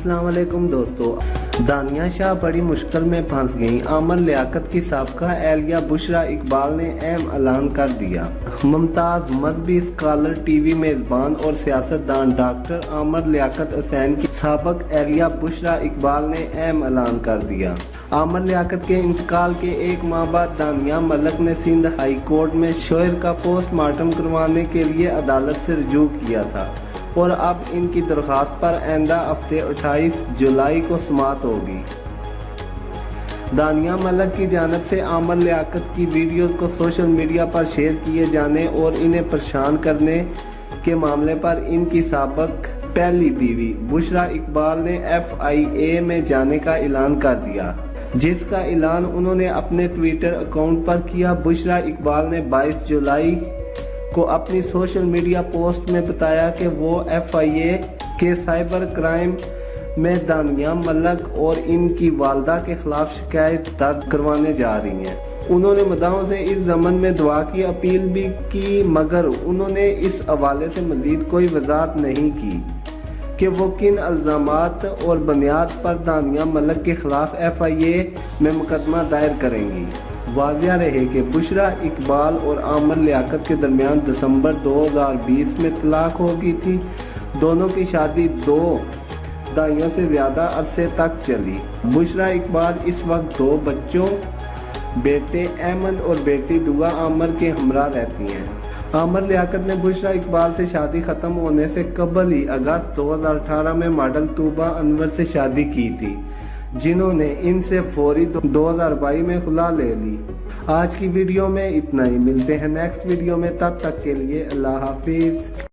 अस्सलाम वालेकुम दोस्तों। दानिया शाह बड़ी मुश्किल में फंस गईं। आमर लियाकत की साबका एहलिया बुशरा इकबाल ने अहम ऐलान कर दिया। मुमताज़ मजहबी स्कॉलर, टीवी मेज़बान और सियासतदान डॉक्टर आमर लियाकत हुसैन की साबिक एहलिया बुशरा इकबाल ने अहम ऐलान कर दिया। आमर लियाकत के इंतकाल के एक माह बाद दानिया मलिक ने सिंध हाई कोर्ट में शोहर का पोस्टमार्टम करवाने के लिए अदालत से रुजू किया था और अब इनकी दरख्वास्त पर आइंदा हफ्ते 28 जुलाई को समाअत होगी। दानिया मलिक की जानिब से आमर लियाकत की वीडियोज़ को सोशल मीडिया पर शेयर किए जाने और इन्हें परेशान करने के मामले पर इनकी साबिक पहली बीवी बुशरा इकबाल ने FIA में जाने का ऐलान कर दिया, जिसका ऐलान उन्होंने अपने ट्विटर अकाउंट पर किया। बुशरा इकबाल ने 22 जुलाई को अपनी सोशल मीडिया पोस्ट में बताया कि वो FIA के साइबर क्राइम में दानिया मलिक और इनकी वालदा के खिलाफ शिकायत दर्ज करवाने जा रही हैं। उन्होंने मुद्दाओं से इस ज़मन में दुआ की अपील भी की, मगर उन्होंने इस हवाले से मज़ीद कोई वजाहत नहीं की कि वो किन इल्ज़ामात और बुनियाद पर दानिया मलिक के खिलाफ FIA में मुकदमा दायर करेंगी। वाज़िया रहे कि बुशरा इकबाल और आमर लियाकत के दरमियान दिसंबर 2020 में तलाक हो गई थी। दोनों की शादी 2 दहाइयों से ज़्यादा अरसे तक चली। बुशरा इकबाल इस वक्त 2 बच्चों, बेटे अहमद और बेटी दुआ आमर के हमरा रहती हैं। आमर लियाकत ने बुशरा इकबाल से शादी ख़त्म होने से कबल ही अगस्त 2018 में मॉडल तूबा अनवर से शादी की थी, जिन्होंने इनसे फौरी 2022 में खुला ले ली। आज की वीडियो में इतना ही। मिलते हैं नेक्स्ट वीडियो में, तब तक के लिए अल्लाह हाफिज़।